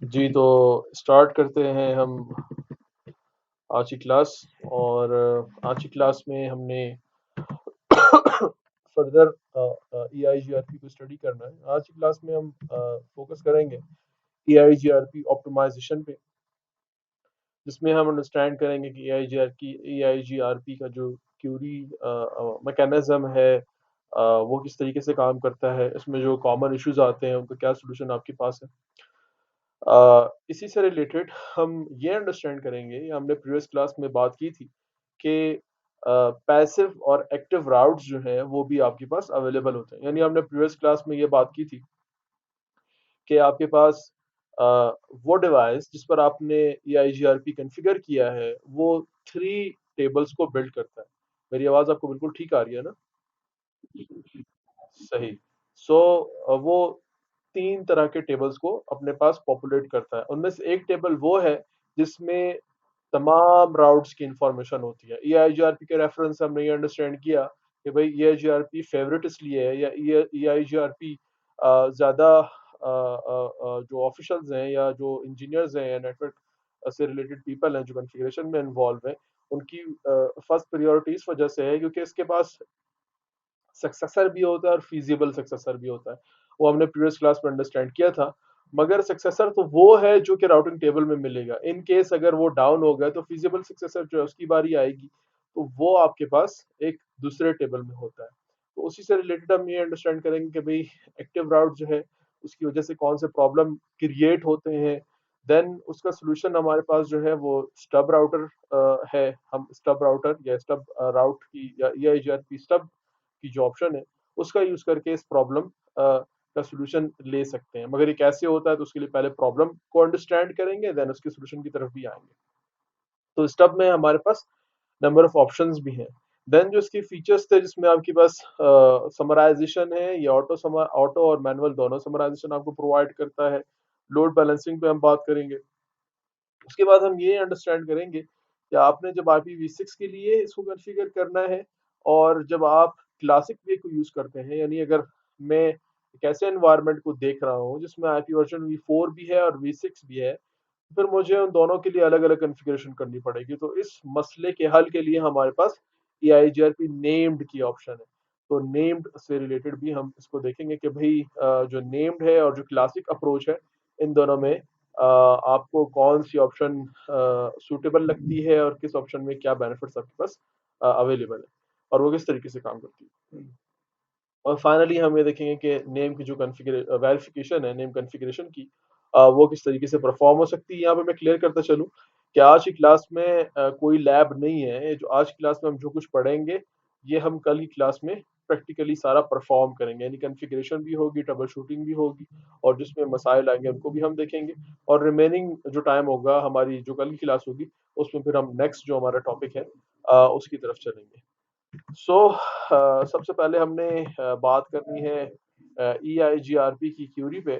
जी, तो स्टार्ट करते हैं हम आज की क्लास। और आज की क्लास में हमने फर्दर EIGRP को स्टडी करना है। आज की क्लास में हम फोकस करेंगे EIGRP ऑप्टिमाइजेशन पे, जिसमें हम अंडरस्टैंड करेंगे कि EIGRP का जो क्यूरी मैकेनिज्म है, वो किस तरीके से काम करता है, इसमें जो कॉमन इश्यूज आते हैं उनका क्या सोल्यूशन आपके पास है। इसी से रिलेटेड हम ये अंडरस्टैंड करेंगे, या हमने प्रीवियस क्लास में बात की थी कि पैसिव और एक्टिव राउट्स जो हैं वो भी आपके पास अवेलेबल होते हैं। यानी हमने प्रीवियस क्लास में ये बात की थी कि आपके पास अ, वो डिवाइस जिस पर आपने EIGRP कॉन्फ़िगर किया है वो 3 टेबल्स को बिल्ड करता है। मेरी आवाज़ आपको बिल्कुल ठीक आ रही है ना? सही। सो वो 3 तरह के टेबल्स को अपने पास पॉपुलेट करता है। उनमें से एक टेबल वो है जिसमें तमाम राउट्स की इंफॉर्मेशन होती है। EIGRP के रेफरेंस से हमने ये अंडरस्टैंड किया कि भाई EIGRP फेवरेट इसलिए है, या EIGRP ज़्यादा जो ऑफिशियल्स हैं या जो इंजीनियर्स हैं या नेटवर्क से रिलेटेड पीपल हैं जो कॉन्फ़िगरेशन में इन्वॉल्व हैं, उनकी फर्स्ट प्रायोरिटी इस वजह से है क्योंकि इसके पास सक्सेसर भी होता है और फीजिबल सक्सेसर भी होता है। वो हमने प्रीवियस क्लास में अंडरस्टैंड किया था। मगर सक्सेसर तो वो है जो कि राउटिंग टेबल में मिलेगा। इन केस अगर वो डाउन हो गया तो फीजिबल सक्सेसर जो है उसकी बारी आएगी, तो वो आपके पास एक दूसरे टेबल में होता है। तो उसी से रिलेटेड हम ये अंडरस्टैंड करेंगे कि भाई एक्टिव राउट जो है उसकी वजह से कौन से प्रॉब्लम क्रिएट होते हैं। देन उसका सॉल्यूशन हमारे पास जो है वो स्टब राउटर है। हम स्टब राउटर या स्टब राउट की या EIGRP स्टब की जो ऑप्शन है उसका यूज करके इस प्रॉब्लम का सॉल्यूशन ले सकते हैं। मगर ये कैसे होता है, तो उसके लिए पहले प्रॉब्लम को अंडरस्टैंड करेंगे, देन उसके सॉल्यूशन की तरफ भी आएंगे। तो स्टब में हमारे पास नंबर ऑफ ऑप्शंस भी हैं। देन जो इसके फीचर्स थे जिसमें आपके पास समराइजेशन है, ये ऑटो और मैनुअल दोनों समराइजेशन आपको प्रोवाइड करता है। लोड बैलेंसिंग पे हम बात करेंगे। उसके बाद हम ये अंडरस्टैंड करेंगे कि आपने जब IPv6 के लिए इसको कॉन्फ़िगर करना है और जब आप क्लासिक वे को यूज़ करते हैं, यानी अगर मैं एक ऐसे एनवायरनमेंट को देख रहा हूँ जिसमें IP वर्जन V4 भी है और V6 भी है, फिर मुझे उन दोनों के लिए अलग-अलग कॉन्फ़िगरेशन करनी पड़ेगी। तो इस मसले के हल के लिए हमारे पास EIGRP नेम्ड की ऑप्शन है। तो नेम्ड से रिलेटेड भी हम इसको देखेंगे कि भई जो नेम्ड है और जो क्लासिक अप्रोच है, इन दोनों में आपको कौन-सी ऑप्शन सूटेबल लगती है और किस ऑप्शन में क्या बेनिफिट्स आपके पास अवेलेबल है और वो किस तरीके से काम करती है। और फाइनली हम ये देखेंगे कि नेम की जो वेरिफिकेशन है नेम कॉन्फ़िगरेशन की, वो किस तरीके से परफॉर्म हो सकती है। यहाँ पे मैं क्लियर करता चलूँ कि आज की क्लास में कोई लैब नहीं है। जो आज की क्लास में हम जो कुछ पढ़ेंगे, ये हम कल की क्लास में प्रैक्टिकली सारा परफॉर्म करेंगे। यानी कॉन्फ़िगरेशन भी होगी, ट्रबल शूटिंग भी होगी, और जिसमें मसाइल आएँगे उनको भी हम देखेंगे। और रिमेनिंग जो टाइम होगा हमारी जो कल की क्लास होगी, उसमें फिर हम नेक्स्ट जो हमारा टॉपिक है उसकी तरफ चलेंगे। सबसे पहले हमने बात करनी है EIGRP की क्यूरी पे।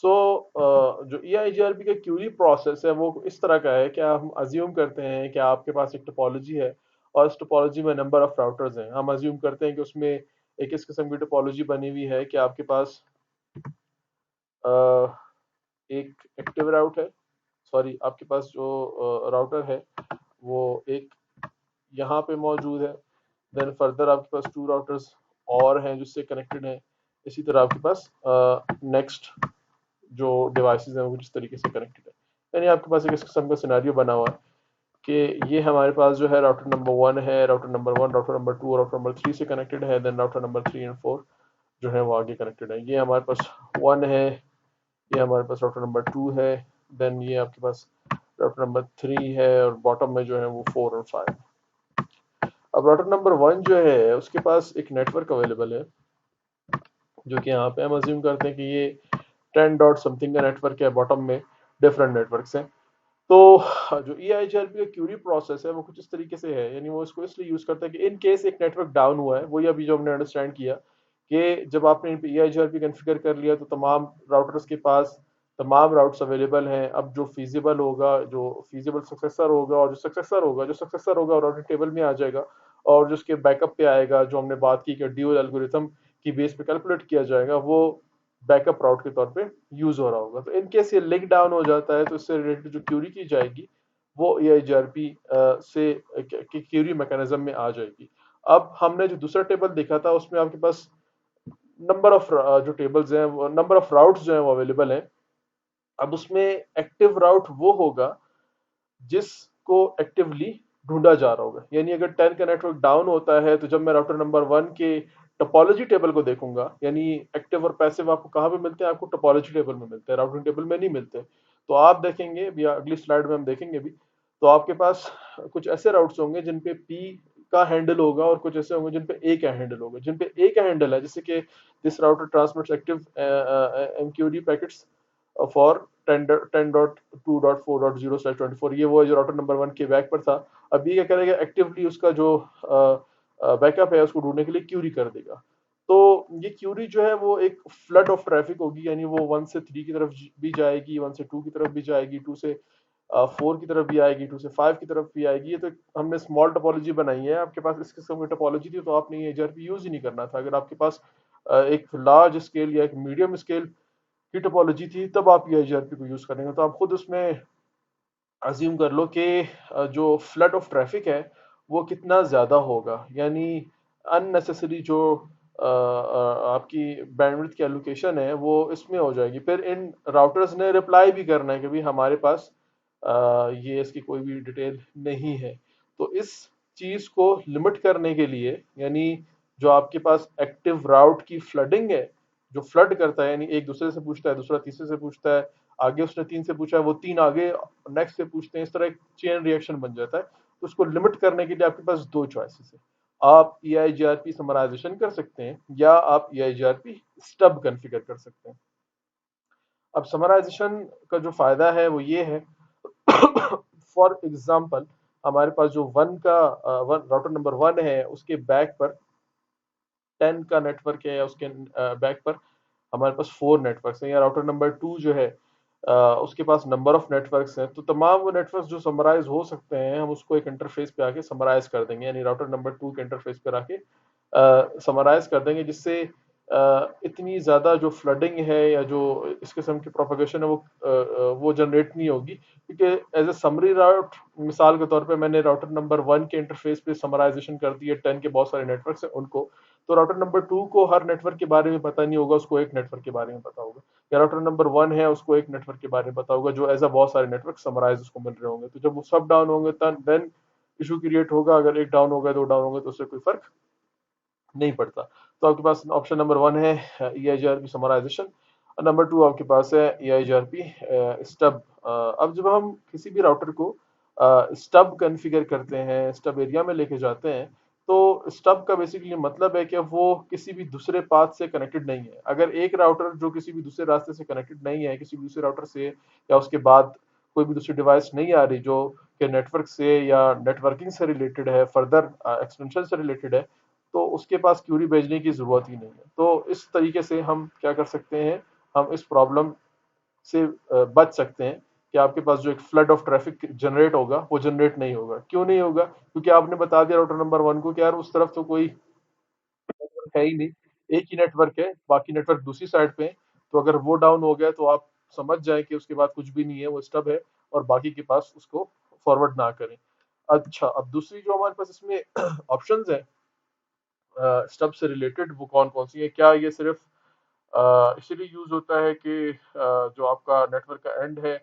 जो EIGRP का क्यूरी प्रोसेस है वो इस तरह का है कि हम अज्यूम करते हैं कि आपके पास एक टोपोलॉजी है और इस टोपोलॉजी में नंबर ऑफ राउटर्स हैं। हम अज्यूम करते हैं कि उसमें एक इस किस्म की टोपोलॉजी बनी हुई है कि आपके पास अ, एक एक्टिव राउट है, सॉरी आपके पास जो राउटर है वो एक यहाँ पे मौजूद है। देन फर्दर आपके पास 2 राउटर्स और हैं जिससे कनेक्टेड हैं। इसी तरह आपके पास नेक्स्ट जो डिवाइसेस हैं वो जिस तरीके से कनेक्टेड है। यानी आपके पास एक इस किस्म का सिनेरियो बना हुआ है कि ये हमारे पास जो है राउटर नंबर 1 है, राउटर नंबर 1, राउटर नंबर 2 और राउटर नंबर 3 से कनेक्टेड है। देन राउटर नंबर 3 एंड 4 जो है वो आगे कनेक्टेड है। ये हमारे पास 1 है, ये हमारे पास राउटर नंबर 2 है, देन ये आपके पास राउटर नंबर 3 है और बॉटम में जो है वो 4 और 5। अब राउटर नंबर 1 जो है उसके पास एक नेटवर्क अवेलेबल है, जो कि यहाँ पे हम अज्यूम करते हैं कि ये 10 डॉट समथिंग का नेटवर्क है। बॉटम में डिफरेंट नेटवर्क्स हैं। तो जो EIGRP का क्यूरी प्रोसेस है वो कुछ इस तरीके से है। यानी वो इसको इसलिए यूज करता है कि इन केस एक नेटवर्क डाउन हुआ है, वही अभी जो हमने अंडरस्टैंड किया कि जब आपने इन पे EIGRP कॉन्फ़िगर कर लिया तो तमाम राउटर्स के पास तमाम राउट्स अवेलेबल हैं। अब जो फीजिबल होगा, जो फीजिबल सक्सेसर होगा और जो सक्सेसर होगा और राउटिंग टेबल में आ जाएगा, और जो उसके बैकअप पे आएगा, जो हमने बात की कि ड्यूल एल्गोरिथम की बेस पे कैलकुलेट किया जाएगा, वो बैकअप राउट के तौर पे यूज हो रहा होगा। तो इन केस ये लिंक डाउन हो जाता है तो इससे रिलेटेड जो क्यूरी की जाएगी वो EIGRP से क्यूरी मैकेनिज्म में आ जाएगी। अब हमने जो दूसरा टेबल देखा था उसमें आपके पास नंबर ऑफ जो टेबल्स हैं, वो नंबर ऑफ राउट्स जो हैं वो अवेलेबल हैं। अब उसमें एक्टिव राउट वो होगा जिसको एक्टिवली ढूंढा जा रहा होगा। यानी अगर 10 का नेटवर्क डाउन होता है तो जब मैं राउटर नंबर 1 के टोपोलॉजी टेबल को देखूंगा, यानी एक्टिव और पैसिव आपको कहाँ पे मिलते हैं, आपको टोपोलॉजी टेबल में मिलते हैं, राउटिंग टेबल में नहीं मिलते। तो आप देखेंगे या अगली स्लाइड में हम देखेंगे भी, तो आपके पास कुछ ऐसे राउट्स होंगे जिन पे पी का हैंडल होगा और कुछ ऐसे होंगे जिन पे ए का हैंडल होगा। जिन पे ए का हैंडल है, जैसे कि this router transmits active MQD packets for 10.2.4.0/24, ये वो है जो राउटर नंबर 1 के बैक पर था। अभी क्या करेगा, एक्टिवली उसका जो बैकअप है उसको ढूंढने के लिए क्यूरी कर देगा। तो ये क्यूरी जो है वो एक फ्लड ऑफ ट्रैफिक होगी, यानी वो 1 से 3 की तरफ भी जाएगी, 1 से 2 की तरफ भी जाएगी, 2 से 4 की तरफ भी आएगी, 2 से 5 की तरफ भी आएगी। ये तो हमने स्मॉल टोपोलॉजी बनाई है। आपके पास इस किस्म की टोपोलॉजी थी तो आपने ये EIGRP यूज ही नहीं करना था। अगर आपके पास एक लार्ज स्केल या एक मीडियम स्केल की टोपोलॉजी थी तब आप EIGRP को यूज करेंगे। तो आप खुद उसमें अज्यूम कर लो कि जो फ्लड ऑफ ट्रैफिक है वो कितना ज़्यादा होगा, यानी अननेसेसरी जो आपकी बैंडविड्थ की एलोकेशन है वो इसमें हो जाएगी। फिर इन राउटर्स ने रिप्लाई भी करना है कि भाई हमारे पास ये इसकी कोई भी डिटेल नहीं है। तो इस चीज़ को लिमिट करने के लिए, यानी जो आपके पास एक्टिव राउट की फ्लडिंग है, जो फ्लड करता है, यानी एक दूसरे से पूछता है, दूसरा तीसरे से पूछता है, आगे उसने 3 से पूछा है, वो 3 आगे नेक्स्ट से पूछते हैं, इस तरह एक चेन रिएक्शन बन जाता है। तो उसको लिमिट करने के लिए आपके पास दो चॉइसेस है। आप EIGRP समराइजेशन कर सकते हैं या आप EIGRP स्टब कॉन्फ़िगर कर सकते हैं। अब समराइजेशन का जो फायदा है वो ये है, फॉर एग्जांपल हमारे पास जो वन का वन राउटर नंबर 1 है उसके बैक पर 10 का नेटवर्क है, या उसके बैक पर हमारे पास 4 नेटवर्क्स हैं, या राउटर नंबर 2 जो है उसके पास नंबर ऑफ नेटवर्क्स हैं। तो तमाम वो नेटवर्क्स जो समराइज हो सकते हैं हम उसको एक इंटरफेस पे आके समराइज कर देंगे, यानी राउटर नंबर 2 के इंटरफेस पे आके समराइज कर देंगे, जिससे इतनी ज़्यादा जो फ्लडिंग है या जो इस किस्म की प्रोपगेशन है वो जनरेट नहीं होगी। क्योंकि एज ए समरी राउट, मिसाल के तौर पे मैंने राउटर नंबर 1 के इंटरफेस पे समराइजेशन कर दी है 10 के बहुत सारे नेटवर्क्स हैं उनको, तो राउटर नंबर 2 को हर नेटवर्क के बारे में पता नहीं होगा, उसको एक नेटवर्क के बारे में पता होगा। या राउटर नंबर 1 है उसको एक नेटवर्क के बारे में पता होगा, जो एज अ बहुत सारे नेटवर्क समराइज उसको मिल रहे होंगे। तो जब वो सब डाउन होंगे तब देन इशू क्रिएट होगा। अगर एक डाउन हो गया, दो डाउन हो गए तो उससे कोई फर्क नहीं पड़ता। तो आपके पास ऑप्शन नंबर 1 है EIGRP समराइजेशन, नंबर 2 आपके पास है EIGRP स्टब। अब जब हम किसी भी राउटर को स्टब कॉन्फ़िगर करते हैं, स्टब एरिया में लेके जाते हैं, तो स्टब का बेसिकली मतलब है कि वो किसी भी दूसरे पाथ से कनेक्टेड नहीं है। अगर एक राउटर जो किसी भी दूसरे रास्ते से कनेक्टेड नहीं है, किसी भी दूसरे राउटर से या उसके बाद कोई भी दूसरी डिवाइस नहीं आ रही जो कि नेटवर्क से या नेटवर्किंग से रिलेटेड है, फर्दर एक्सटेंशन से रिलेटेड है, तो उसके पास क्यूरी भेजने की ज़रूरत ही नहीं है। तो इस तरीके से हम क्या कर सकते हैं, हम इस प्रॉब्लम से बच सकते हैं कि आपके पास जो एक फ्लड ऑफ ट्रैफिक जनरेट होगा वो जनरेट नहीं होगा। क्यों नहीं होगा? क्योंकि आपने बता दिया राउटर नंबर 1 को कि यार उस तरफ तो कोई नेटवर्क है ही नहीं, एक ही नेटवर्क है, बाकी नेटवर्क दूसरी साइड पे है। तो अगर वो डाउन हो गया तो आप समझ जाएं कि उसके बाद कुछ भी नहीं है, वो स्टब है, और बाकी के पास उसको फॉरवर्ड ना करें। अच्छा, अब दूसरी जो हमारे पास इसमें ऑप्शंस है स्टब से रिलेटेड, वो कौन कौन सी है? क्या ये सिर्फ इसीलिए यूज होता है कि जो आपका नेटवर्क का एंड है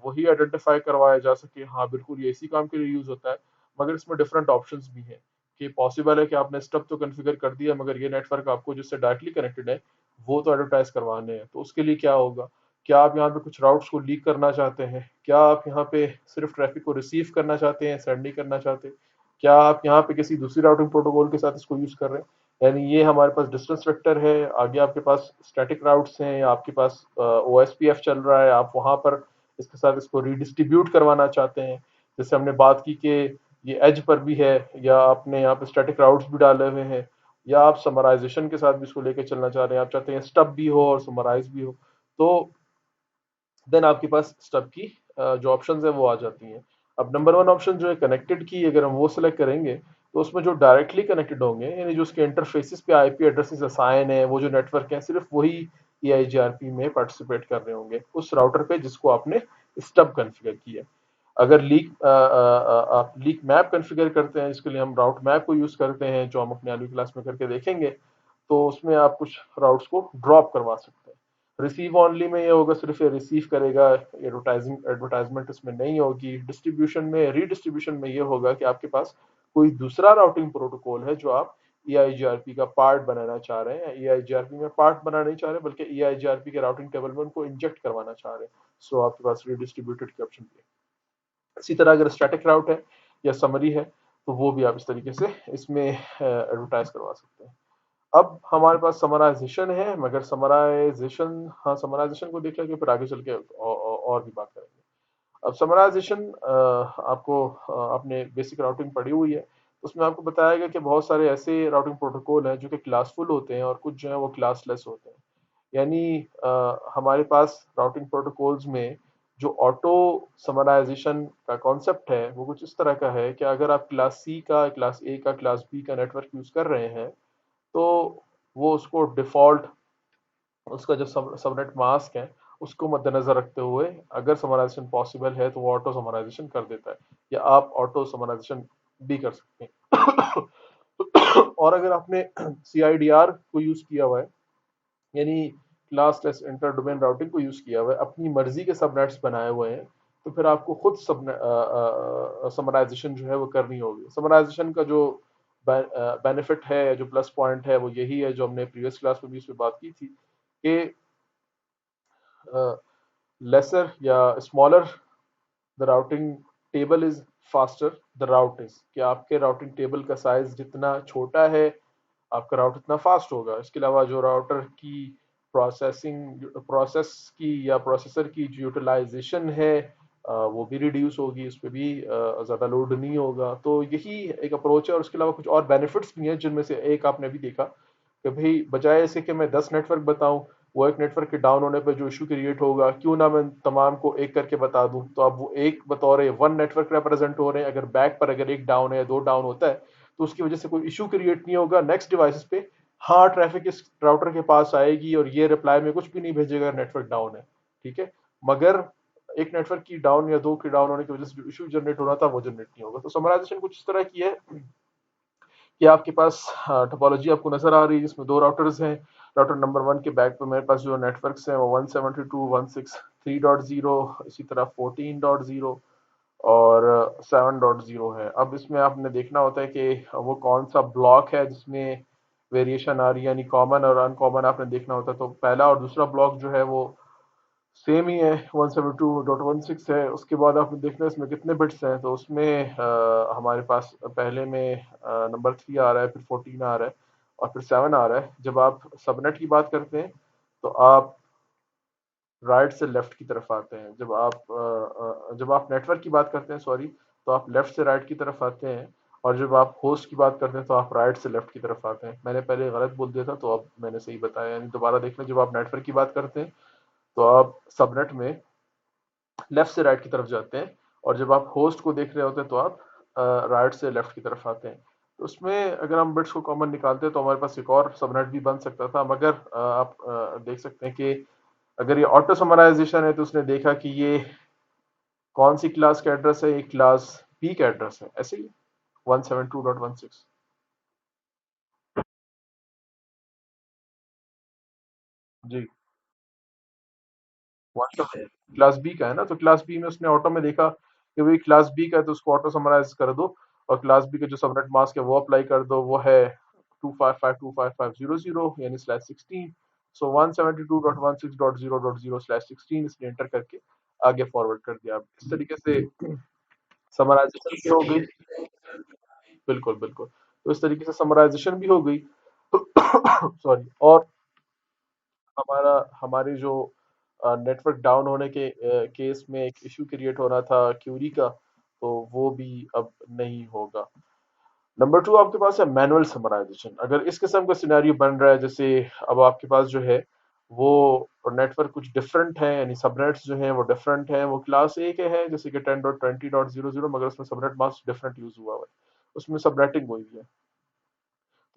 वही आइडेंटिफाई करवाया जा सके? हाँ बिल्कुल, ये इसी काम के लिए यूज होता है। मगर इसमें डिफरेंट ऑप्शंस भी हैं कि पॉसिबल है कि आपने स्टब तो कॉन्फ़िगर कर दिया मगर ये नेटवर्क आपको जिससे डायरेक्टली कनेक्टेड है वो तो एडवर्टाइज करवाने हैं। तो उसके लिए क्या होगा? क्या आप यहाँ पे कुछ राउट्स को लीक करना चाहते हैं? क्या आप यहाँ पे सिर्फ ट्रैफिक को रिसीव करना चाहते हैं, सेंड नहीं करना चाहते? क्या आप यहाँ पे किसी दूसरी राउटिंग प्रोटोकॉल के साथ इसको यूज कर रहे हैं? यानी ये हमारे पास डिस्टेंस वेक्टर है, आगे आपके पास स्टैटिक राउट्स हैं, या आपके पास OSPF चल रहा है, आप वहां पर इसके साथ इसको रीडिस्ट्रीब्यूट करवाना चाहते हैं, जैसे हमने बात की कि ये एज पर भी है, या आपने यहाँ पे स्टैटिक राउट्स भी डाले हुए हैं, या आप समराइजेशन के साथ भी इसको लेके चलना चाह रहे हैं, आप चाहते हैं स्टब भी हो और समराइज भी हो, तो देन आपके पास स्टब की जो ऑप्शंस है वो आ जाती हैं। अब नंबर 1 ऑप्शन जो है कनेक्टेड की, अगर हम वो सिलेक्ट करेंगे तो उसमें जो डायरेक्टली कनेक्टेड होंगे, यानी जो उसके इंटरफेसेस पे IP एड्रेसेस असाइन है, वो जो नेटवर्क है सिर्फ वही EIGRP में पार्टिसिपेट कर रहे होंगे उस राउटर पे जिसको आपने स्टब कॉन्फ़िगर किया है। अगर आप लीक मैप कॉन्फ़िगर करते हैं, इसके लिए हम राउट मैप को यूज करते हैं, जो हम अपने अगली क्लास में करके देखेंगे। तो उसमें आप कुछ राउट्स को ड्रॉप करवा सकते हैं। रिसीव ओनली में ये होगा, सिर्फ ये रिसीव करेगा, एडवर्टाइजमेंट इसमें नहीं होगी। डिस्ट्रीब्यूशन में, रीडिस्ट्रीब्यूशन में ये होगा कि आपके पास कोई दूसरा राउटिंग प्रोटोकॉल है जो आप EIGRP का पार्ट बनाना चाह रहे हैं। EIGRP में पार्ट बनाना नहीं चाह रहे, बल्कि EIGRP के राउटिंग टेबल में उनको इंजेक्ट करवाना चाह रहे हैं। सो आपके पास रीडिस्ट्रीब्यूटेड के ऑप्शन भी है। इसी तरह अगर स्टैटिक राउट है या समरी है, तो वो भी आप इस तरीके से इसमें एडवर्टाइज करवा सकते हैं। अब हमारे पास समराइजेशन है, मगर समराइजेशन, हाँ समराइजेशन को देख लेंगे, फिर आगे चल के और भी बात करेंगे। अब समराइजेशन, आपको आपने बेसिक राउटिंग पढ़ी हुई है, उसमें आपको बताया गया कि बहुत सारे ऐसे राउटिंग प्रोटोकॉल हैं जो कि क्लासफुल होते हैं और कुछ जो है वो क्लासलेस होते हैं। यानी हमारे पास राउटिंग प्रोटोकॉल्स में जो ऑटो समराइजेशन का कॉन्सेप्ट है वो कुछ इस तरह का है कि अगर आप क्लास सी का, क्लास ए का, क्लास बी का नेटवर्क यूज कर रहे हैं, तो वो उसको डिफॉल्ट, उसका जो सबनेट मास्क है उसको मद्देनजर रखते हुए अगर समराइजेशन पॉसिबल है तो वो ऑटो समराइजेशन कर देता है, या आप ऑटो समराइजेशन भी कर सकते हैं। और अगर आपने CIDR को यूज किया हुआ है, यानी क्लासलेस इंटर डोमेन राउटिंग को यूज किया हुआ है, अपनी मर्जी के सबनेट्स बनाए हुए हैं, तो फिर आपको खुद सब समराइजेशन जो है वो करनी होगी। समराइजेशन का जो बेनिफिट है, जो प्लस पॉइंट है, वो यही है जो हमने प्रीवियस क्लास में भी इस पे बात की थी कि लेसर या smaller the routing table is faster the route is, कि आपके राउटिंग टेबल का साइज जितना छोटा है आपका राउट इतना फास्ट होगा। इसके अलावा जो राउटर की प्रोसेस की या प्रोसेसर की जो यूटिलाइजेशन है, वो भी रिड्यूस होगी, उस पर भी ज़्यादा लोड नहीं होगा। तो यही एक अप्रोच है, और उसके अलावा कुछ और बेनिफिट्स भी हैं, जिनमें से एक आपने भी देखा कि भाई बजाय ऐसे कि मैं 10 नेटवर्क बताऊं, वो एक नेटवर्क के डाउन होने पर जो इशू क्रिएट होगा, क्यों ना मैं तमाम को एक करके बता दूं। तो अब वो एक बतौर वन नेटवर्क रिप्रेजेंट हो रहे हैं, अगर बैक पर अगर एक डाउन है या दो डाउन होता है, तो उसकी वजह से कोई इशू क्रिएट नहीं होगा नेक्स्ट डिवाइसेस पे। हाँ, ट्रैफिक इस राउटर के पास आएगी और ये रिप्लाई में कुछ भी नहीं भेजेगा, नेटवर्क डाउन है, ठीक है। मगर एक नेटवर्क की डाउन या दो के डाउन होने की वजह से जो इशू जनरेट हो रहा था वो जनरेट नहीं होगा। तो समराइजेशन कुछ इस तरह की है कि आपके पास टोपोलॉजी आपको नजर आ रही है, जिसमें दो राउटर्स हैं। राउटर नंबर 1 के बैक पे मेरे पास जो नेटवर्क्स हैं वो 172.163.0, इसी तरह 14.0 और 7.0 है। अब इसमें आपने देखना होता है कि वो कौन सा ब्लॉक है जिसमें वेरिएशन आ रही है, यानी कॉमन और अनकॉमन आपने देखना होता है। तो पहला और दूसरा ब्लॉक जो है वो सेम ही है, 172.16 है। उसके बाद आपने देखना है इसमें कितने बिट्स हैं, तो उसमें हमारे पास पहले में नंबर 3 आ रहा है, फिर 14 आ रहा है, और फिर 7 आ रहा है। जब आप सबनेट की बात करते हैं तो आप राइट से लेफ्ट की तरफ आते हैं। जब आप नेटवर्क की बात करते हैं, सॉरी, तो आप लेफ्ट से राइट की तरफ आते हैं। और जब आप होस्ट की बात करते हैं तो आप राइट से लेफ्ट की तरफ आते हैं। मैंने पहले गलत बोल दिया था, तो अब मैंने सही बताया, यानी दोबारा देख लें। जब आप नेटवर्क की बात करते हैं तो आप सबनेट में लेफ्ट से राइट की तरफ जाते हैं, और जब आप होस्ट को देख रहे होते हैं तो आप राइट से लेफ्ट की तरफ आते हैं। तो उसमें अगर हम बिट्स को कॉमन निकालते हैं तो हमारे पास एक और सबनेट भी बन सकता था, मगर आप देख सकते हैं कि अगर ये ऑटो समराइजेशन है तो उसने देखा कि ये कौन सी क्लास का एड्रेस है, ये क्लास बी का एड्रेस है, ऐसे ही 172.16। जी, व्हाट्सएप क्लास बी का है ना, तो क्लास बी में उसने ऑटो में देखा कि भाई क्लास बी का है, तो उसको ऑटो समराइज कर दो, और क्लास बी का जो सबनेट मास्क है वो अप्लाई कर दो, वो है 255.255.0.0 यानी /16। सो 172.16.0.0 /16 इसने एंटर करके आगे फॉरवर्ड कर दिया। इस तरीके से समराइजेशन भी हो गई। बिल्कुल बिल्कुल, तो इस तरीके से समराइजेशन भी हो गई। सॉरी। और हमारा हमारी जो नेटवर्क डाउन होने के केस में एक इशू क्रिएट हो रहा था क्यूरी का, तो वो भी अब नहीं होगा। नंबर 2 आपके पास है मैनुअल समराइजेशन। अगर इस किस्म का सिनेरियो बन रहा है, जैसे अब आपके पास जो है वो नेटवर्क कुछ डिफरेंट है, यानी सबनेट्स जो हैं वो डिफरेंट हैं, वो क्लास ए के हैं जैसे कि 10.20.00, मगर उसमें सबनेट मास्क डिफरेंट यूज हुआ है, उसमें सबनेटिंग हुई है।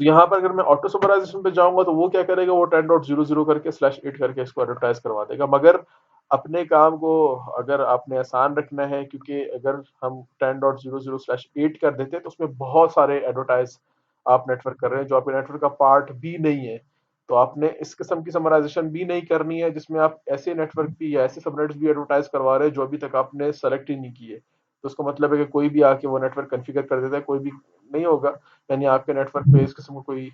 तो यहाँ पर अगर मैं ऑटो समराइजेशन पे जाऊंगा तो वो क्या करेगा, वो 10.00 करके /8 करके इसको एडवर्टाइज करवा देगा। मगर अपने काम को अगर आपने आसान रखना है, क्योंकि अगर हम 10.00/8 कर देते हैं तो उसमें बहुत सारे एडवर्टाइज आप नेटवर्क कर रहे हैं जो आपके नेटवर्क का पार्ट भी नहीं है। तो आपने इस किस्म की समराइजेशन भी नहीं करनी है जिसमें आप ऐसे नेटवर्क भी या ऐसे सबनेट्स भी एडवर्टाइज करवा रहे हैं जो अभी तक आपने सेलेक्ट ही नहीं किए। तो उसका मतलब है कि कोई भी आके वो नेटवर्क कॉन्फ़िगर कर देता है, कोई भी नहीं होगा। यानी आपके नेटवर्क पे इस किस्म का कोई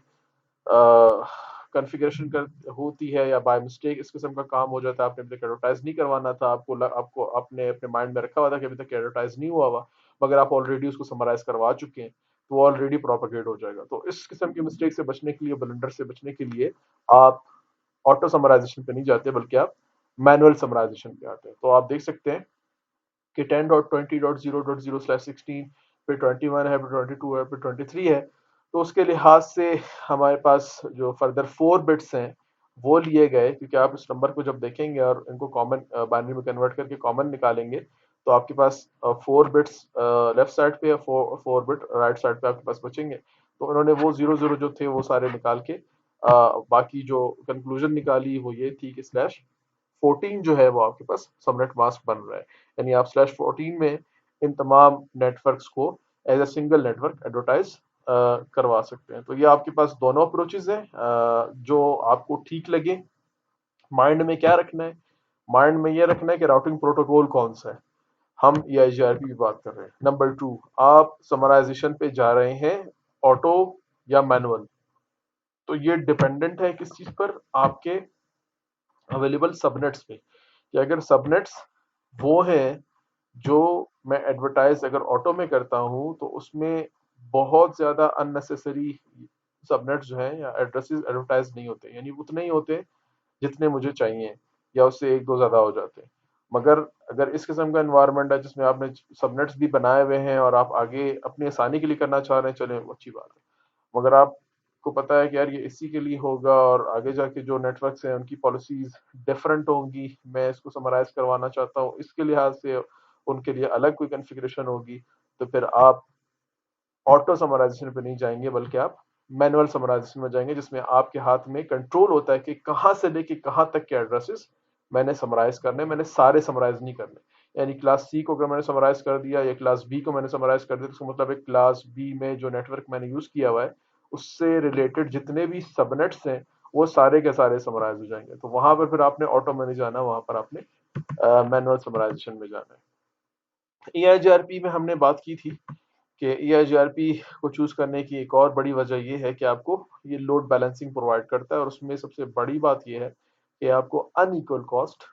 कॉन्फ़िगरेशन कर होती है या बाय मिस्टेक इस किस्म का काम हो जाता है, आपने अभी तक एडवर्टाइज नहीं करवाना था, आपको आपने अपने माइंड में रखा हुआ था कि अभी तक एडवर्टाइज नहीं हुआ हुआ, मगर आप ऑलरेडी उसको समराइज करवा चुके हैं, तो वो ऑलरेडी प्रोपेगेट हो जाएगा। तो इस किस्म की मिस्टेक से बचने के लिए, ब्लंडर से बचने के लिए, आप ऑटो समराइजेशन पे नहीं जाते बल्कि आप मैनुअल समराइजेशन पे आते हैं। तो आप देख सकते हैं कि 10.20.0.0/16 फिर 21 है, फिर 22 है, फिर 23 है। तो उसके लिहाज से हमारे पास जो फर्दर 4 बिट्स हैं वो लिए गए, क्योंकि आप इस नंबर को जब देखेंगे और इनको कॉमन बाइनरी में कन्वर्ट करके कॉमन निकालेंगे तो आपके पास 4 बिट्स लेफ्ट साइड पे, 4 बिट राइट साइड पे आपके पास बचेंगे। तो उन्होंने वो 00 जो थे वो सारे निकाल के बाकी जो कंक्लूजन निकाली वो ये थी कि /14 जो है वो आपके पास सबनेट मास्क बन रहा है। यानी आप /14 में इन तमाम नेटवर्क्स को as a single network advertise करवा सकते हैं। तो ये आपके पास दोनों अप्रोचेज हैं, जो आपको ठीक लगे। माइंड में क्या रखना है, माइंड में ये रखना है कि राउटिंग प्रोटोकॉल कौन सा है। हम EIGRP की बात कर रहे हैं। नंबर 2, आप समराइजेशन पे जा रहे हैं, ऑटो या मैनुअल। तो ये डिपेंडेंट है किस चीज पर, आपके अवेलेबल सबनेट्स पे, कि अगर सबनेट्स वो हैं जो मैं एडवर्टाइज अगर ऑटो में करता हूं तो उसमें बहुत ज्यादा अननेसेसरी सबनेट्स जो हैं या एड्रेसेस एडवर्टाइज नहीं होते, यानी उतने ही होते जितने मुझे चाहिए, या उससे एक दो ज्यादा हो जाते हैं। मगर अगर इस किस्म का एनवायरनमेंट है जिसमें आपने सबनेट्स भी बनाए हुए हैं और आप आगे अपनी आसानी के लिए करना चाह रहे हैं, चले वो अच्छी बात है। मगर आपको पता है कि यार ये इसी के लिए होगा और आगे जाके जो नेटवर्क्स हैं उनकी पॉलिसीज डिफरेंट होंगी, मैं इसको समराइज करवाना चाहता हूँ, इसके लिहाज से उनके लिए अलग कोई कॉन्फ़िगरेशन होगी, तो फिर आप ऑटो समराइजेशन पे नहीं जाएंगे बल्कि आप मैनुअल समराइजेशन में जाएंगे, जिसमें आपके हाथ में कंट्रोल होता है कि कहां से लेके कहां तक के एड्रेसेस मैंने समराइज करने, मैंने सारे समराइज नहीं करने। यानी क्लास सी को अगर मैंने समराइज कर दिया या क्लास बी को मैंने समराइज कर दिया, तो उसका मतलब है क्लास बी में जो नेटवर्क मैंने यूज किया हुआ है उससे रिलेटेड जितने भी सबनेट्स हैं वो सारे के सारे समराइज हो जाएंगे। तो वहां पर फिर आपने ऑटो में नहीं जाना, वहां पर आपने मैनुअल समराइजेशन में जाना है। EIGRP में हमने बात की थी कि EIGRP को चूज करने की एक और बड़ी वजह ये है कि आपको ये लोड बैलेंसिंग प्रोवाइड करता है, और उसमें सबसे बड़ी बात ये है कि आपको unequal cost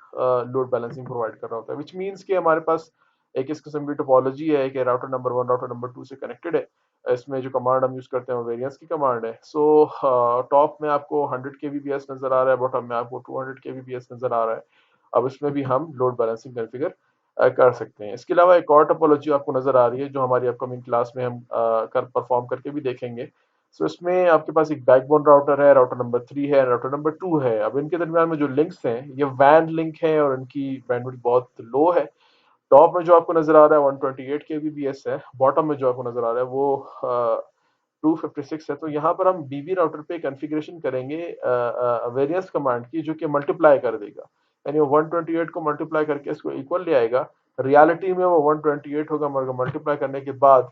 load balancing provide कर रहा होता है, विच मीन्स कि हमारे पास एक इस किस्म की टोपोलॉजी है कि राउटर नंबर 1 राउटर नंबर 2 से कनेक्टेड है। इसमें जो कमांड हम यूज करते हैं वो वेरिएंस की कमांड है। सो टॉप में आपको 100 kbps नजर आ रहा है, बॉटम में आपको 200 kbps नजर आ रहा है। अब इसमें भी हम लोड बैलेंसिंग कॉन्फ़िगर कर सकते हैं। इसके अलावा एक और टोपोलॉजी आपको नजर आ रही है जो हमारी अपकमिंग क्लास में हम कर परफॉर्म करके भी देखेंगे। सो इसमें आपके पास एक बैकबोन राउटर है, राउटर नंबर 3 है, राउटर नंबर 2 है। अब इनके दरमियान में जो लिंक्स हैं ये वैन लिंक है और इनकी बैंडविड्थ बहुत लो है। टॉप में जो आपको नजर आ रहा है 128 kbps है, बॉटम में जो आपको नजर आ रहा है वो 256 है। तो यहाँ पर हम बीबी राउटर पे कॉन्फ़िगरेशन करेंगे वेरिएंस कमांड की, जो कि मल्टीप्लाई कर देगा, यानी वो 128 को मल्टीप्लाई करके इसको इक्वल ले आएगा। रियलिटी में वो 128 होगा, मगर मल्टीप्लाई करने के बाद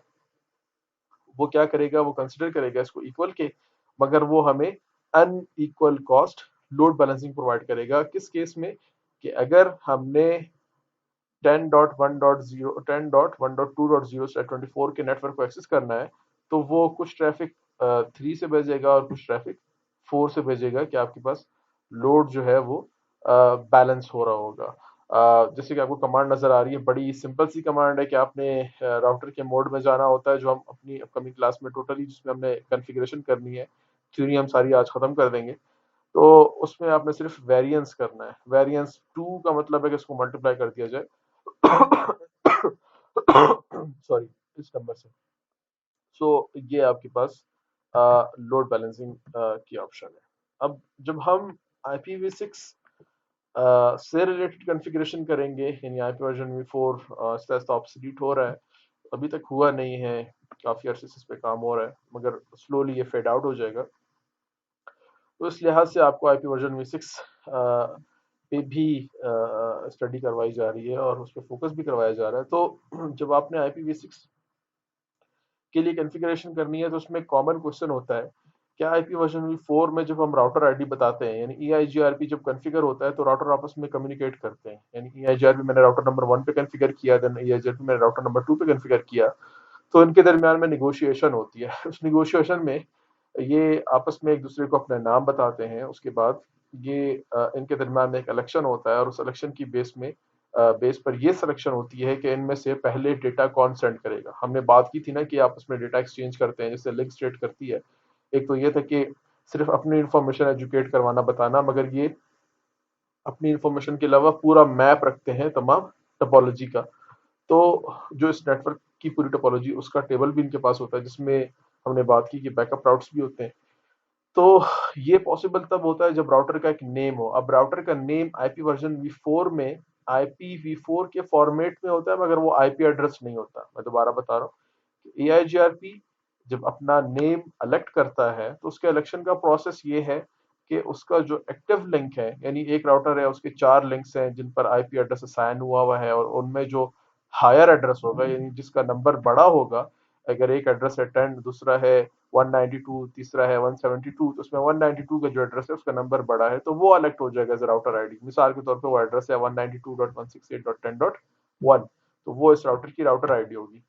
वो क्या करेगा, वो कंसिडर करेगा इसको इक्वल के, मगर वो हमें unequal cost load balancing provide करेगा। किस केस में, कि अगर हमने 10.1.0 10.1.2.0/24 के नेटवर्क को एक्सेस करना है तो वो कुछ ट्रैफिक 3 से भेजेगा और कुछ ट्रैफिक 4 से भेजेगा कि आपके पास लोड जो है वो बैलेंस हो रहा होगा। जैसे कि आपको कमांड नजर आ रही है, बड़ी सिंपल सी कमांड है कि आपने राउटर के मोड में जाना होता है, जो हम अपनी अपकमिंग क्लास में टोटली जिसमें हमने कॉन्फ़िगरेशन करनी है, थ्योरी हम सारी आज खत्म कर देंगे। तो उसमें आपने सिर्फ वेरिएंस करना है। वेरिएंस 2 का मतलब है कि इसको मल्टीप्लाई कर दिया जाए सॉरी, इस नंबर से। सो ये आपके पास लोड बैलेंसिंग की ऑप्शन है। अब जब हम IPv6 से रिलेटेड कॉन्फ़िगरेशन करेंगे, यानी IP version v4 Aahista Aahista obsolete हो रहा है, अभी तक हुआ नहीं है, काफ़ी अरसे से इस पे काम हो रहा है, मगर स्लोली ये फेड आउट हो जाएगा। तो इस लिहाज से आपको आईपी वर्जन v6 पे भी स्टडी करवाई जा रही है और उस पर फोकस भी करवाया जा रहा है। तो जब आपने आईपी v6 के लिए कॉन्फ़िगरेशन करनी है तो उसमें कॉमन क्वेश्चन होता है, क्या आईपी वर्जन v4 में जब हम राउटर आईडी बताते हैं, यानी EIGRP जब कॉन्फ़िगर होता है तो राउटर आपस में कम्युनिकेट करते हैं, यानी EIGRP मैंने राउटर नंबर 1 पे कॉन्फ़िगर किया, देन EIGRP मैंने राउटर नंबर 2 पे कॉन्फ़िगर किया, तो इनके दरमियान में नेगोशिएशन होती है। उस नेगोशिएशन में ये आपस में एक दूसरे को अपने नाम बताते हैं। उसके बाद ये इनके दरमियान में एक इलेक्शन होता है और उस इलेक्शन की बेस पर ये सिलेक्शन होती है कि इनमें से पहले डेटा कौन सेंड करेगा। हमने बात की थी ना कि आपस में डेटा एक्सचेंज करते हैं, जैसे लिंक स्टेट करती है। एक तो ये था कि सिर्फ अपनी इंफॉर्मेशन एजुकेट करवाना बताना, मगर ये अपनी इंफॉर्मेशन के अलावा पूरा मैप रखते हैं तमाम टोपोलॉजी का। तो जो इस नेटवर्क की पूरी टोपोलॉजी, उसका टेबल भी इनके पास होता है, जिसमें हमने बात की कि बैकअप राउट्स भी होते हैं। तो ये पॉसिबल तब होता है जब राउटर का एक नेम हो। अब राउटर का नेम आईपी वर्जन v4 में IPv4 के फॉर्मेट में होता है, मगर वो आईपी एड्रेस नहीं होता। मैं दोबारा बता रहा हूँ, AIGRP जब अपना नेम अलेक्ट करता है तो उसके इलेक्शन का प्रोसेस ये है कि उसका जो एक्टिव लिंक है, यानी एक राउटर है उसके 4 लिंक्स हैं जिन पर आईपी एड्रेस असाइन हुआ है, और उनमें जो हायर एड्रेस होगा, यानी जिसका नंबर बड़ा होगा, अगर एक एड्रेस है 10, दूसरा है 192, तीसरा है 172, तो उसमें 192 का जो एड्रेस है उसका नंबर बड़ा है, तो वो अलेक्ट हो जाएगा एज राउटर आईडी। मिसाल के तौर पे वो एड्रेस है 192.168.10.1, तो वो इस राउटर की राउटर आईडी होगी।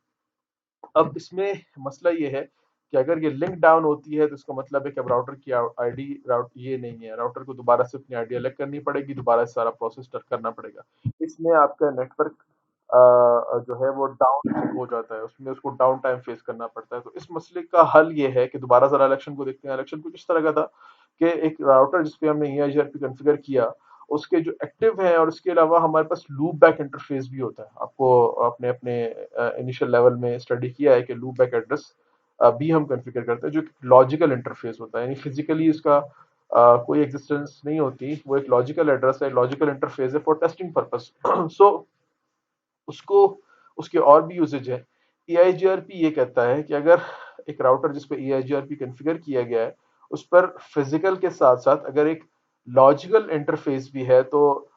अब इसमें मसला ये है कि अगर ये लिंक डाउन होती है तो इसका मतलब है कि अब राउटर की आईडी राउट ये नहीं है, राउटर को दोबारा से अपनी आईडी अलग करनी पड़ेगी, दोबारा से सारा प्रोसेस करना पड़ेगा। इसमें आपका नेटवर्क जो है वो डाउन हो जाता है, उसमें उसको डाउन टाइम फेस करना पड़ता है। तो इस मसले का हल ये है कि दोबारा जरा इलेक्शन को देखते हैं। इलेक्शन कुछ इस तरह का था कि एक राउटर जिसपे हमने EIGRP कॉन्फ़िगर किया, उसके जो एक्टिव है, और इसके अलावा हमारे पास लूप बैक इंटरफेस भी होता है। आपको अपने अपने इनिशियल लेवल में स्टडी किया है कि लूप बैक एड्रेस भी हम कॉन्फ़िगर करते हैं, जो लॉजिकल इंटरफेस होता है, यानी फिजिकली इसका कोई एग्जिस्टेंस नहीं होती, वो एक लॉजिकल एड्रेस है, लॉजिकल इंटरफेस है फॉर टेस्टिंग पर्पस। सो उसको उसके और भी यूजेज है। EIGRP ये कहता है कि अगर एक राउटर जिस पे EIGRP कॉन्फ़िगर किया गया है, उस पर फिजिकल के साथ साथ अगर एक लॉजिकल इंटरफेस भी है, तो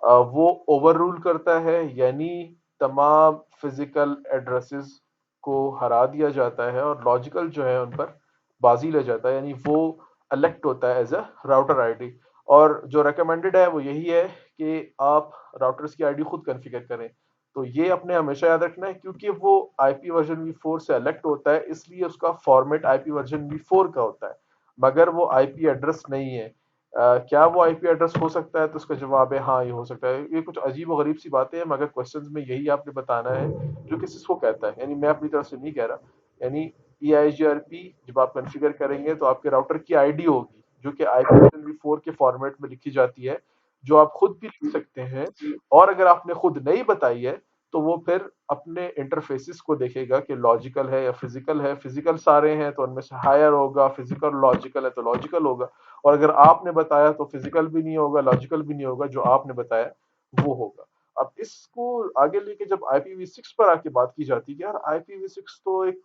वो ओवर रूल करता है, यानी तमाम फिजिकल एड्रेसेस को हरा दिया जाता है और लॉजिकल जो है उन पर बाजी ले जाता है, यानी वो अलेक्ट होता है एज अ राउटर आईडी। और जो रेकमेंडेड है वो यही है कि आप राउटर्स की आईडी खुद कॉन्फ़िगर करें। तो ये अपने हमेशा याद रखना है, क्योंकि वो आईपी वर्जन v4 से अलेक्ट होता है, इसलिए उसका फॉर्मेट आईपी वर्जन v4 का होता है, मगर वो आईपी एड्रेस नहीं है। क्या वो आईपी एड्रेस हो सकता है? तो उसका जवाब है हाँ, ये हो सकता है। ये कुछ अजीब और गरीब सी बातें हैं, मगर क्वेश्चंस में यही आपने बताना है जो किसी को कहता है, यानी मैं अपनी तरफ से नहीं कह रहा। यानी EIGRP जब आप कॉन्फ़िगर करेंगे तो आपके राउटर की आईडी होगी, जो कि आईपी वर्जन v4 के फॉर्मेट में लिखी जाती है, जो आप खुद भी लिख सकते हैं। और अगर आपने खुद नहीं बताई है तो वो फिर अपने इंटरफेसेस को देखेगा कि लॉजिकल है या फिजिकल है। फिजिकल सारे हैं तो उनमें से हायर होगा, फिजिकल लॉजिकल है तो लॉजिकल होगा, और अगर आपने बताया तो फिजिकल भी नहीं होगा, लॉजिकल भी नहीं होगा, जो आपने बताया वो होगा। अब इसको आगे लेके जब IPv6 पर आके बात की जाती है कि यार IPv6 तो एक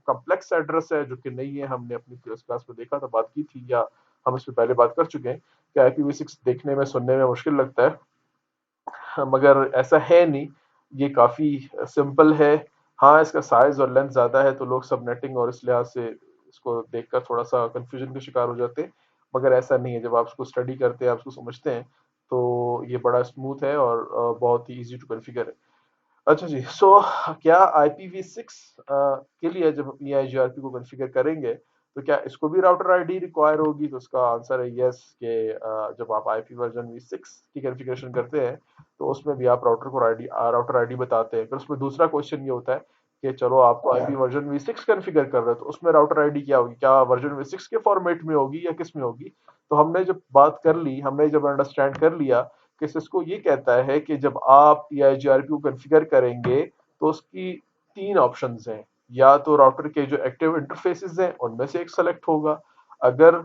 कॉम्प्लेक्स एड्रेस है, जो कि नहीं है। हमने अपनी क्लास में देखा था, बात की थी, या हम इस पे पहले बात कर चुके हैं कि IPv6 देखने में सुनने में मुश्किल लगता है, मगर ऐसा है नहीं, ये काफी सिंपल है। हाँ, इसका साइज और लेंथ ज्यादा है तो लोग सबनेटिंग और इस लिहाज से इसको देखकर थोड़ा सा कंफ्यूजन का शिकार हो जाते हैं, मगर ऐसा नहीं है। जब आप इसको स्टडी करते हैं, आप इसको समझते हैं, तो ये बड़ा स्मूथ है और बहुत ही इजी टू कॉन्फ़िगर है। अच्छा जी, क्या IPv6 के लिए जब हम EIGRP को कॉन्फ़िगर करेंगे तो क्या इसको भी राउटर आईडी रिक्वायर होगी? तो उसका आंसर है यस, कि जब आप IP वर्जन v6 की कॉन्फ़िगरेशन करते हैं तो उसमें भी आप राउटर आईडी बताते हैं। फिर उसमें दूसरा क्वेश्चन ये होता है कि चलो आप तो IP वर्जन v6 कॉन्फ़िगर कर रहे हो, तो उसमें राउटर आईडी क्या होगी? क्या वर्जन v6 के फॉर्मेट में होगी या किस में होगी? तो हमने जब बात कर ली, हमने जब अंडरस्टैंड कर लिया कि सिस्को ये कहता है कि जब आप EIGRP को कॉन्फ़िगर करेंगे तो उसकी 3 ऑप्शंस हैं। या तो राउटर के जो एक्टिव इंटरफेसेस हैं उनमें से एक सेलेक्ट होगा, अगर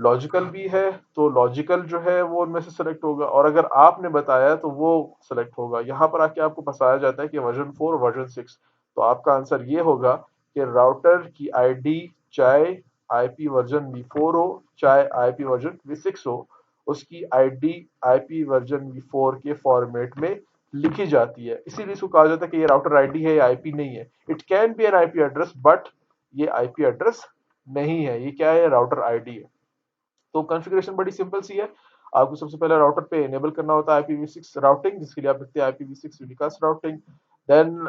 लॉजिकल भी है तो लॉजिकल जो है वो उनमें से सेलेक्ट होगा, और अगर आपने बताया तो वो सेलेक्ट होगा। यहाँ पर आके आपको बताया जाता है कि वर्जन 4 वर्जन 6। तो आपका आंसर ये होगा कि राउटर की आईडी चाहे आईपी वर्जन V4 हो चाहे आईपी वर्जन V6 हो, उसकी आईडी आईपी वर्जन V4 के फॉर्मेट में लिखी जाती है। इसीलिए इसको कहा जाता है कि ये राउटर आईडी है, ये आईपी नहीं है। It can be N IP address but ये आईपी एड्रेस नहीं है, ये क्या है, राउटर आईडी है। तो कॉन्फ़िगरेशन बड़ी सिंपल सी है। आपको सबसे पहले राउटर पे इनेबल करना होता है IPv6 राउटिंग, जिसके लिए आप लिखते हैं IPv6 unicast routing. Then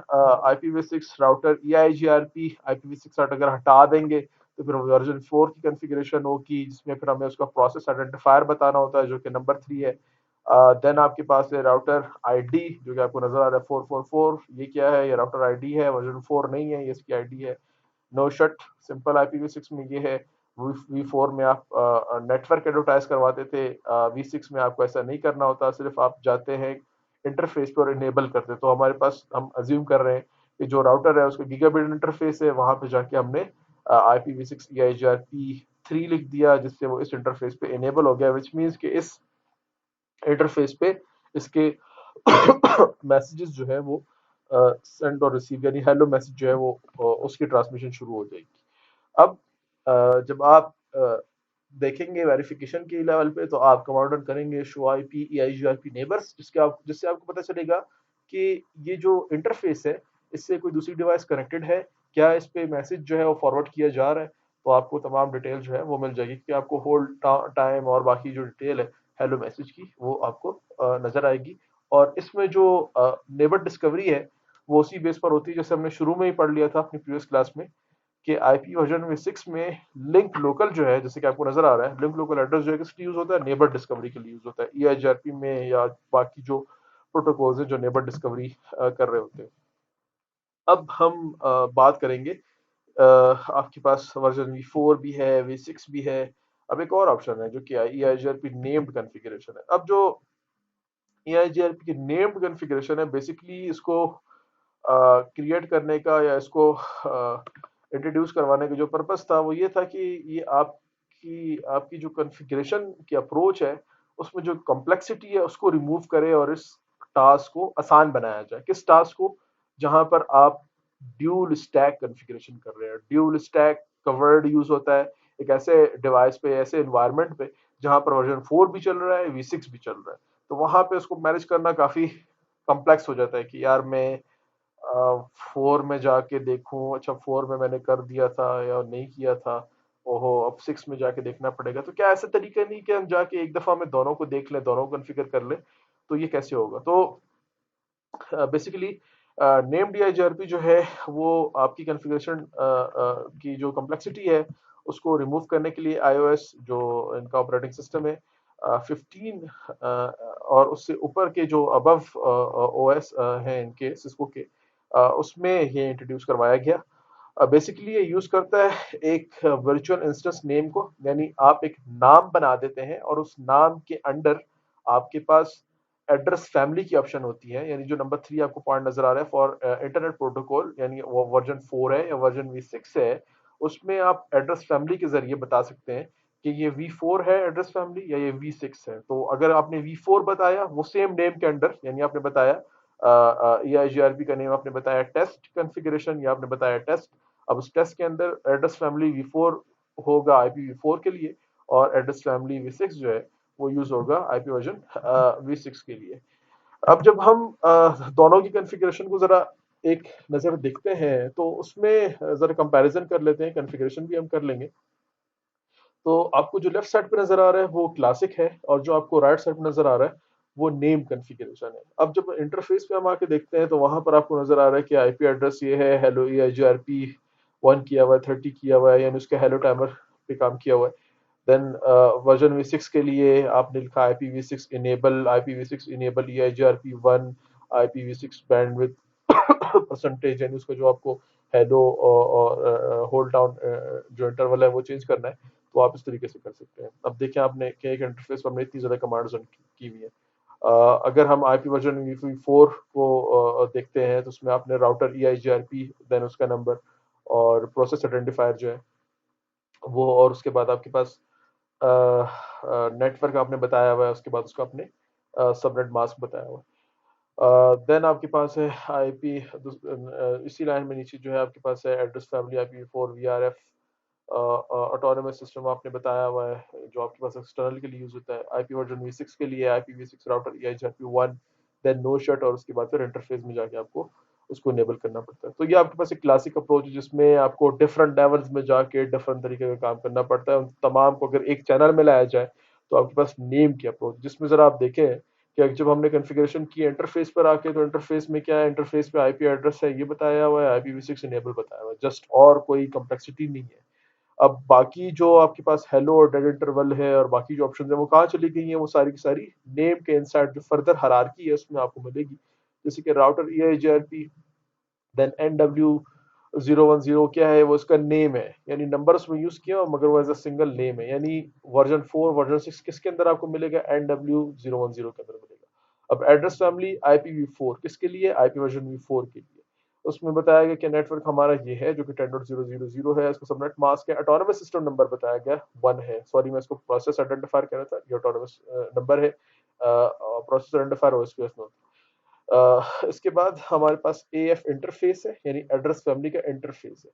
IPv6 router EIGRP IPv6 अगर हटा देंगे तो फिर वर्जन 4 की कॉन्फ़िगरेशन होगी, जिसमें फिर हमें उसका प्रोसेस आइडेंटिफायर बताना होता है जो कि नंबर 3 है। देन आपके पास है राउटर आईडी जो कि आपको नजर आ रहा है 444। ये क्या है, ये राउटर आईडी है, वर्जन 4 नहीं है, ये इसकी आईडी है। नो शट सिंपल IPv6 में ये है। V4 में आप नेटवर्क एडवर्टाइज करवाते थे, V6 में आपको ऐसा नहीं करना होता, सिर्फ आप जाते हैं इंटरफेस पर इनेबल करते। तो हमारे पास, हम अज्यूम कर रहे हैं कि जो राउटर है उसका गीगाबिट इंटरफेस है, वहां पे जाके हमने IPv6 EIGRP3 लिख दिया, जिससे वो इस इंटरफेस पे इनेबल हो गया, विच मीन्स कि इस इंटरफेस पे इसके मैसेजेस जो है वो सेंड और रिसीव, यानी हेलो मैसेज जो है वो उसकी ट्रांसमिशन शुरू हो जाएगी। अब जब आप देखेंगे वेरिफिकेशन के लेवल पे, तो आप कमांड रन करेंगे शो आईपी EIGRP नेबर्स, जिससे आपको पता चलेगा कि ये जो इंटरफेस है इससे कोई दूसरी डिवाइस कनेक्टेड है क्या, इस पे मैसेज जो है वो फॉरवर्ड किया जा रहा है। तो आपको तमाम डिटेल जो है वो मिल जाएगी, कि आपको होल्ड टाइम और बाकी जो डिटेल है हेलो मैसेज की वो आपको नजर आएगी। और इसमें जो नेबर डिस्कवरी है वो उसी बेस पर होती है जैसे हमने शुरू में ही पढ़ लिया था अपनी प्रीवियस क्लास में, कि आईपी वर्जन में 6 में लिंक लोकल जो है, जैसे कि आपको नजर आ रहा है, लिंक लोकल एड्रेस जो है किस लिए यूज होता है, नेबर डिस्कवरी के लिए यूज होता है, EIGRP में या बाकी जो प्रोटोकॉल्स है जो नेबर डिस्कवरी कर रहे होते हैं। अब हम बात करेंगे, आपके पास वर्जन V4 भी है, V6 भी है। अब एक और ऑप्शन है जो कि EIGRP नेम्ड कॉन्फ़िगरेशन है। अब जो EIGRP की नेम्ड कॉन्फ़िगरेशन है, बेसिकली इसको क्रिएट करने का या इसको इंट्रोड्यूस करवाने का जो पर्पस था वो ये था कि ये आपकी आपकी जो कॉन्फ़िगरेशन की अप्रोच है उसमें जो कॉम्प्लेक्सिटी है उसको रिमूव करे और इस टास्क को आसान बनाया जाए। किस टास्क को? जहां पर आप ड्यूल स्टैक कॉन्फ़िगरेशन कर रहे हैं। ड्यूल स्टैक का वर्ड यूज होता है एक ऐसे डिवाइस पे, ऐसे एनवायरनमेंट पे जहां पर वर्जन 4 भी चल रहा है, V6 भी चल रहा है। तो वहां पे उसको मैनेज करना काफी कॉम्प्लेक्स हो जाता है कि यार मैं 4 में जाके देखूं, अच्छा 4 में मैंने कर दिया था या नहीं किया था, ओहो अब 6 में जाके देखना पड़ेगा। तो क्या ऐसा तरीका नहीं कि हम जाके एक दफा में दोनों को देख लें, दोनों को कॉन्फ़िगर कर लें? तो ये कैसे होगा? तो बेसिकली नेम्ड DIGRP जो है वो आपकी कॉन्फ़िगरेशन की जो कॉम्प्लेक्सिटी है उसको रिमूव करने के लिए iOS जो इनका ऑपरेटिंग सिस्टम है 15 और उससे ऊपर के जो अबव OS हैं इनके सिस्को के, उसमें ये इंट्रोड्यूस करवाया गया। बेसिकली ये यूज करता है एक वर्चुअल इंस्टेंस नेम को, यानी आप एक नाम बना देते हैं और उस नाम के अंडर आपके पास एड्रेस फैमिली की ऑप्शन होती है, यानी जो नंबर 3 आपको पॉइंट नजर आ रहा है फॉर इंटरनेट प्रोटोकॉल, यानी वो वर्जन 4 है या वर्जन V6 है, उसमें आप एड्रेस फैमिली के जरिए बता सकते हैं कि ये V4 है एड्रेस फैमिली या ये V6 है। तो अगर आपने V4 बताया वो सेम नेम के अंडर, यानी आपने बताया EIGRP का नेम आपने बताया टेस्ट कॉन्फ़िगरेशन या आपने बताया टेस्ट, अब उस टेस्ट के अंदर एड्रेस फैमिली V4 होगा IPv4 के लिए, और एड्रेस फैमिली V6 जो है वो यूज होगा IP वर्जन V6 के लिए। अब जब हम दोनों की कॉन्फ़िगरेशन को जरा एक नज़र देखते हैं तो उसमें जरा कंपैरिजन कर लेते हैं, कॉन्फ़िगरेशन भी हम कर लेंगे। तो आपको जो लेफ्ट साइड पे नजर आ रहा है वो क्लासिक है, और जो आपको राइट साइड पे नजर आ रहा है वो नेम कॉन्फ़िगरेशन है। अब जब इंटरफेस पे हम आके देखते हैं तो वहां पर आपको नजर आ रहा है कि आईपी एड्रेस ये है, हेलो EIGRP 1 किया हुआ है, 30 किया हुआ है, यानी उसके हेलो टाइमर पे काम किया हुआ है। देन वर्जन V6 के लिए आपने लिखा IPv6 enable EIGRP 1 IPv6 bandwidth percentage, यानी उसका जो आपको हेलो और होल्ड डाउन जो इंटरवल है वो चेंज करना है। तो आप इस तरीके से कर सकते हैं। अब देखिए आपने क्या एक इंटरफेस पर हमने इतनी ज्यादा कमांड्स की हुई है। अगर हम आईपी वर्जन V4 को देखते हैं तो उसमें आपने राउटर EIGRP, देन उसका नंबर और प्रोसेस आइडेंटिफायर जो है वो, और उसके बाद आपके पास नेटवर्क आपने बताया हुआ है, उसके बाद उसका आपने सबनेट मास्क बताया हुआ है। देन आपके पास है आईपी, इसी लाइन में नीचे जो है आपके पास है address family IPv4 VRF autonomous system आपने बताया हुआ है जो आपके पास एक्सटर्नल के लिए यूज होता है। आईपी वर्जन V6 के लिए IPv6 router EIGRP1, then no shut, और उसके बाद फिर इंटरफेस में जाके आपको उसको इनेबल करना पड़ता है। तो ये आपके पास एक क्लासिक अप्रोच है जिसमें आपको डिफरेंट लेवल्स में जाके डिफरेंट तरीके का काम करना पड़ता है। उन तमाम को अगर एक चैनल में लाया जाए तो आपके पास नेम की अप्रोच, जिसमें जरा आप देखें कि जब हमने कॉन्फ़िगरेशन की इंटरफेस पर आके, तो इंटरफेस में क्या है, इंटरफेस पे आईपी एड्रेस है ये बताया हुआ है, IPv6 इनेबल बताया हुआ है, जस्ट, और कोई कम्प्लेक्सिटी नहीं है। अब बाकी जो आपके पास हेलो और डेड इंटरवल है और बाकी जो ऑप्शन है वो कहाँ चली गई हैं, वो सारी की सारी नेम के इनसाइड जो फर्दर हायरार्की है उसमें आपको मिलेगी। जैसे कि राउटर EIGRP, देन NW010 क्या है, वो इसका नेम है, यानी नंबर उसमें यूज किया मगर वो एज अ सिंगल नेम है। यानी वर्जन 4 वर्जन 6 किसके अंदर आपको मिलेगा, NW010 के अंदर मिलेगा। अब एड्रेस फैमिली IPv4 किसके लिए, IP वर्जन V4 के लिए। उसमें बताया गया कि नेटवर्क हमारा ये है जो कि 10.0.0.0 है, इसको सबनेट मास्क है, ऑटोनोमस सिस्टम नंबर बताया गया 1 है। सॉरी, मैं इसको प्रोसेस आइडेंटिफायर कह रहा था, ये ऑटोनोमस नंबर है, प्रोसेस आइडेंटिफायर OSPF में होता है। इसके बाद हमारे पास AF इंटरफेस है, यानी एड्रेस फैमिली का इंटरफेस है।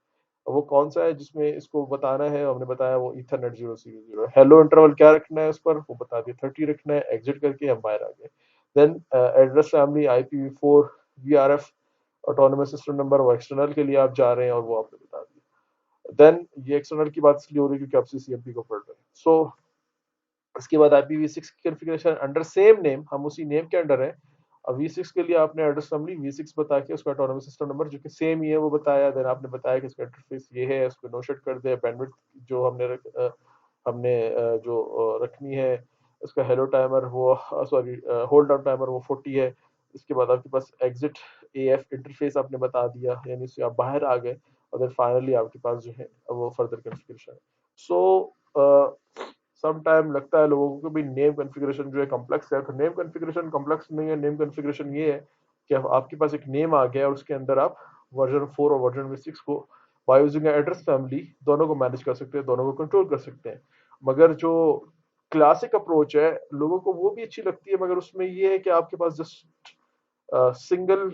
वो कौन सा है जिसमें इसको बताना है, हमने बताया वो ईथरनेट 000 है। हेलो इंटरवल क्या रखना है उस पर, वो बता दिया 30 रखना है, एग्जिट करके हम बाहर आ गए। Then address family IPv4 VRF autonomous system number, वो एक्सटर्नल के लिए आप जा रहे हैं और वो आपने बता दिया। देन ये एक्सटर्नल की बात इसलिए हो रही है क्योंकि आप CCMP को पढ़ रहे हैं। सो इसके बाद IPv6 की कॉन्फ़िगरेशन अंडर सेम नेम, हम उसी नेम के अंडर हैं। अब V6 के लिए आपने एड्रेस फैमिली V6 बता के उसका ऑटोनोमस सिस्टम नंबर जो कि सेम ही है वो बताया। देन आपने बताया कि इसका इंटरफेस ये है, उसको नो शट कर दे। बैंडविड्थ जो जो रखनी है, उसका हेलो टाइमर वो, सॉरी, होल्ड डाउन टाइमर वो 40 है। इसके बाद आपके पास एग्जिट AF इंटरफेस आपने बता दिया, यानी उससे आप बाहर आ गए। और देन फाइनली आपके पास जो है वो फर्दर कॉन्फ़िगरेशन है। सो सम टाइम लगता है लोगों को भी नेम कॉन्फ़िगरेशन जो है कॉम्प्लेक्स है, तो नेम कॉन्फ़िगरेशन कॉम्प्लेक्स नहीं है। नेम कॉन्फ़िगरेशन ये है कि अब आपके पास एक नेम आ गया और उसके अंदर आप वर्जन 4 और वर्जन 6 को बाय यूजिंग एड्रेस फैमिली दोनों को मैनेज कर सकते हैं, दोनों को कंट्रोल कर सकते हैं। मगर जो क्लासिक अप्रोच है लोगों को वो भी अच्छी लगती है, मगर उसमें ये है कि आपके पास जस्ट सिंगल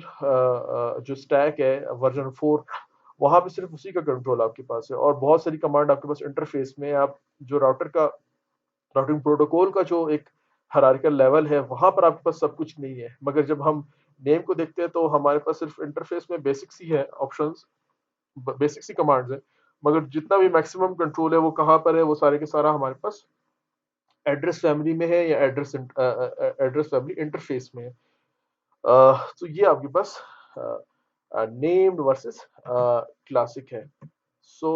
जो स्टैक है वर्जन 4, वहां पे सिर्फ उसी का कंट्रोल आपके पास है और बहुत सारी कमांड आपके पास इंटरफेस में। आप जो राउटर का राउटिंग प्रोटोकॉल का जो एक हायरार्किकल लेवल है वहां पर आपके पास सब कुछ नहीं है। मगर जब हम नेम को देखते हैं तो हमारे पास सिर्फ इंटरफेस में बेसिक्स ही है, ऑप्शंस, बेसिक्स ही कमांड्स है। मगर जितना भी मैक्सिमम कंट्रोल है वो कहाँ पर है, वो सारे के सारा हमारे पास एड्रेस फैमिली में है या एड्रेस फैमिली इंटरफेस में है। तो ये आपके पास नेम्ड वर्सेस क्लासिक है। सो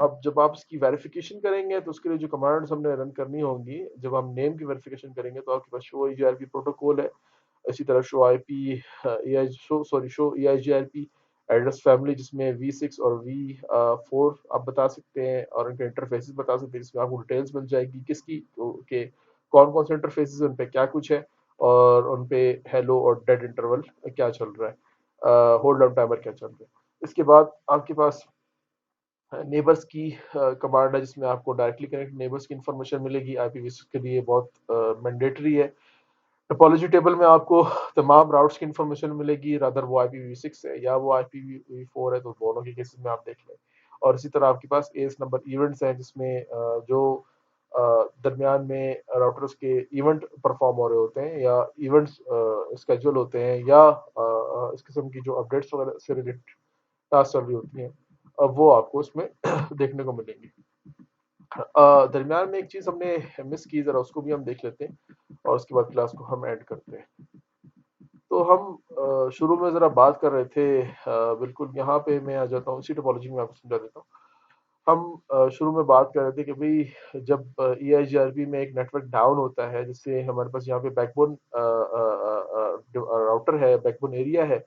अब जब आप इसकी वेरिफिकेशन करेंगे तो उसके लिए जो कमांड्स हमने रन करनी होंगी, जब हम नेम की वेरिफिकेशन करेंगे तो आपके पास शो EIGRP प्रोटोकॉल है। इसी तरह show IP show EIGRP address family जिसमें V6 और V4 आप बता सकते हैं और उनके इंटरफेसेस बता सकते हैं, जिसमें आपको डिटेल्स मिल जाएगी किसकी के कौन कौन से इंटरफेसेस उन पे क्या कुछ है और उन पे हेलो और डेड इंटरवल क्या चल रहा है, होल्ड डाउन टाइमर क्या चल रहा है। इसके बाद आपके पास नेबर्स की कमांड है जिसमें आपको डायरेक्टली कनेक्ट नेबर्स की इंफॉर्मेशन मिलेगी। IPv6 के लिए बहुत मैंडेटरी है। टोपोलॉजी टेबल में आपको तमाम राउट्स की इंफॉर्मेशन मिलेगी, रादर वो IPv6 है या वो IPv4 है, तो दोनों के केसेस में आप देख लें। और इसी तरह आपके पास एस नंबर इवेंट्स हैं जिसमें जो दरमियान में राउटर्स के इवेंट परफॉर्म हो रहे होते हैं या इवेंट्स स्केड्यूल होते हैं या इस किस्म की जो अपडेट्स वगैरह से रिलेटेड टास्क चल रही होती हैं, अब वो आपको उसमें देखने को मिलेंगी। दरमियान में एक चीज हमने मिस की, जरा उसको भी हम देख लेते हैं और उसके बाद क्लास को हम ऐड करते हैं। तो हम शुरू में जरा बात कर रहे थे, बिल्कुल यहाँ पे मैं आ जाता हूँ, इसी टोपोलॉजी में आपको समझा देता हूँ। हम शुरू में बात कर रहे थे कि भाई जब EIGRP में एक नेटवर्क डाउन होता है, जिससे हमारे पास यहाँ पे बैकबोन राउटर है, बैकबोन एरिया है,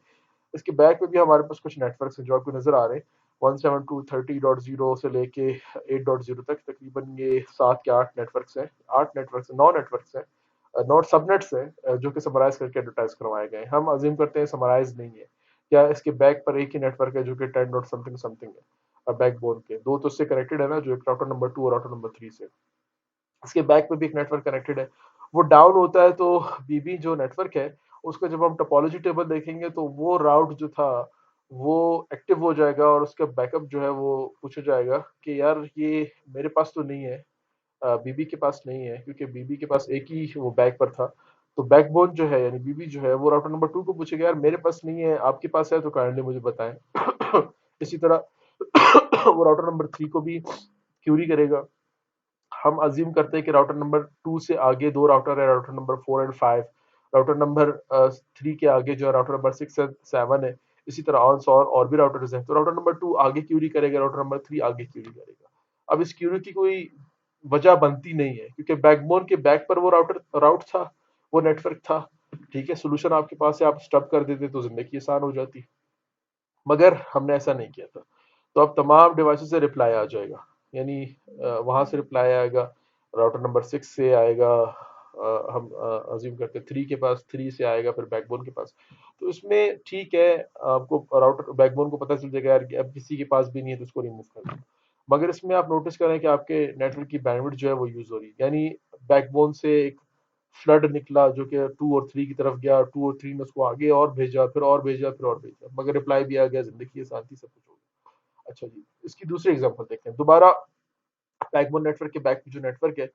इसके बैक में भी हमारे पास कुछ नेटवर्क्स हैं जो आपको नजर आ रहे हैं। 172.30.0 से लेके 8.0 तक तकरीबन ये 7 या 8 नेटवर्क्स हैं, 8 नेटवर्क्स, 9 नेटवर्क्स हैं, 9 सबनेट्स हैं, जो कि समराइज करके एडवर्टाइज करवाए गए हैं। हम अज्यूम करते हैं समराइज नहीं है, क्या इसके बैक पर एक ही नेटवर्क है जो कि 10 डॉट समथिंग समथिंग है, बैकबोन के दो तो उससे कनेक्टेड है ना, जो एक राउटर नंबर 2 और राउटर नंबर 3 से। इसके बैक पे भी एक नेटवर्क कनेक्टेड है। वो डाउन होता है तो बीबी जो नेटवर्क है उसका जब हम टोपोलॉजी टेबल देखेंगे तो वो राउट जो था वो एक्टिव हो जाएगा और उसका बैकअप जो है वो पूछा जाएगा कि यार ये मेरे पास तो नहीं है, बीबी के पास नहीं है, क्योंकि बीबी के पास एक ही वो बैक पर था। तो बैकबोन जो है यानी बीबी जो है वो राउटर नंबर 2 को पूछेगा यार मेरे पास नहीं है, आपके पास है तो काइंडली मुझे बताएं। इसी तरह वो राउटर नंबर 3 को भी क्यूरी करेगा। हम अज्यूम करते हैं कि राउटर नंबर 2 से आगे दो राउटर है, router number 4 and 5। Router number 3 के आगे जो है राउटर नंबर 6 एंड 7 है। इसी तरह ऑन और भी राउटर्स हैं, तो राउटर नंबर 2 आगे क्यूरी करेगा, राउटर नंबर 3 आगे क्यूरी करेगा। अब इस क्यूरी की कोई वजह बनती नहीं है क्योंकि बैकबोन के बैक पर वो राउट था, वो नेटवर्क था। ठीक है, सोल्यूशन आपके पास है, आप स्टब कर देते तो जिंदगी आसान हो जाती, मगर हमने ऐसा नहीं किया था। तो अब तमाम डिवाइसेस से रिप्लाई आ जाएगा, यानी वहां से रिप्लाई आएगा, राउटर नंबर 6 से आएगा, हम अज्यूम करते हैं 3 के पास, 3 से आएगा फिर बैकबोन के पास। तो इसमें ठीक है, आपको राउटर बैकबोन को पता चल जाएगा यार कि अब किसी के पास भी नहीं है तो उसको रिमूव कर दो। मगर इसमें आप नोटिस करें कि आपके नेटवर्क की बैंडविड्थ जो है वो यूज हो रही है, यानी बैकबोन से एक फ्लड निकला जो कि 2 और 3 की तरफ गया, 2 और 3 ने उसको आगे और भेजा, फिर और भेजा, फिर और भेजा, मगर रिप्लाई भी आ गया, जिंदगी है, शांति, सब कुछ हो गया। अच्छा जी, इसकी दूसरी एग्जांपल देखते हैं। दोबारा बैकबोन नेटवर्क के बैक जो नेटवर्क है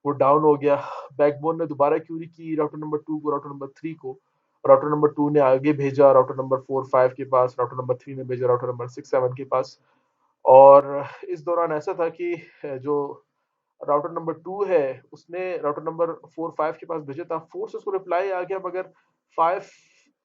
वो डाउन हो गया। बैकबोन ने दोबारा क्यूरी की राउटर नंबर 2 को, राउटर नंबर 3 को। राउटर नंबर 2 ने आगे भेजा राउटर नंबर 4 5 के पास, राउटर नंबर 3 ने भेजा राउटर नंबर 6 7 के पास। और इस दौरान ऐसा था कि जो राउटर नंबर 2 है उसने राउटर नंबर 4 5 के पास भेजा था, 4 से उसको रिप्लाई आ गया, मगर 5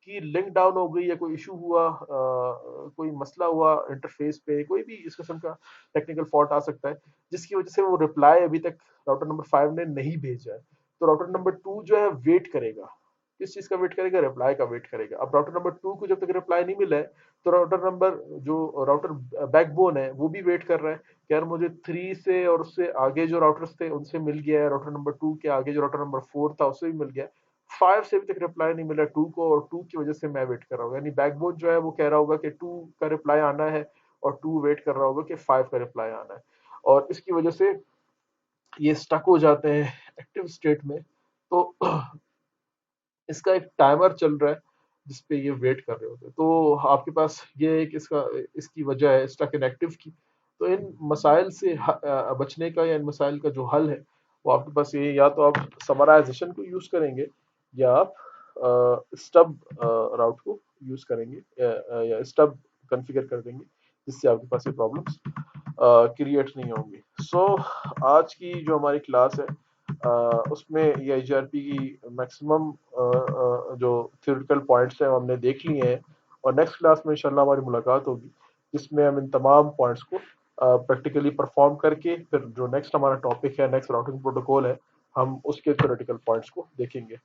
की लिंक डाउन हो गई या कोई इशू हुआ, कोई मसला हुआ इंटरफेस पे, कोई भी इस किस्म का टेक्निकल फॉल्ट आ सकता है जिसकी वजह से वो रिप्लाई अभी तक राउटर नंबर 5 ने नहीं भेजा है। तो राउटर नंबर 2 जो है वेट करेगा, किस चीज का वेट करेगा, रिप्लाई का वेट करेगा। अब राउटर नंबर 2 को जब तक रिप्लाई नहीं मिला है तो राउटर नंबर जो राउटर बैकबोन है वो भी वेट कर रहा है कि यार मुझे 3 से और उससे आगे जो राउटर्स थे उनसे मिल गया है, राउटर नंबर 2 के आगे जो राउटर नंबर 4 था उससे भी मिल गया है। 5 से अभी तक रिप्लाई नहीं मिला 2 को, और 2 की वजह से मैं वेट कर रहा हूँ, यानी बैकबोन जो है वो कह रहा होगा कि 2 का रिप्लाई आना है और 2 वेट कर रहा होगा कि 5 का रिप्लाई आना है। और इसकी वजह से ये स्टक हो जाते हैं एक्टिव स्टेट में। तो इसका एक टाइमर चल रहा है जिसपे ये वेट कर रहे होते हैं। तो आपके पास ये एक इसका इसकी वजह है स्टक इनएक्टिव की। तो इन मसाइल से बचने का या इन मसाइल का जो हल है वो आपके पास ये, या तो आप समराइजेशन को यूज करेंगे या आप स्टब राउट को यूज करेंगे, या स्टब कॉन्फ़िगर कर देंगे जिससे आपके पास ये प्रॉब्लम्स क्रिएट नहीं होंगी। सो आज की जो हमारी क्लास है उसमें ये एचआरपी की मैक्सिमम जो थ्योरेटिकल पॉइंट्स हैं वो हमने देख लिए हैं, और नेक्स्ट क्लास में इंशाल्लाह हमारी मुलाकात होगी जिसमें हम इन तमाम पॉइंट्स को प्रैक्टिकली परफॉर्म करके फिर जो नेक्स्ट हमारा टॉपिक है, नेक्स्ट राउटिंग प्रोटोकॉल है, हम उसके थ्योरेटिकल पॉइंट्स को देखेंगे।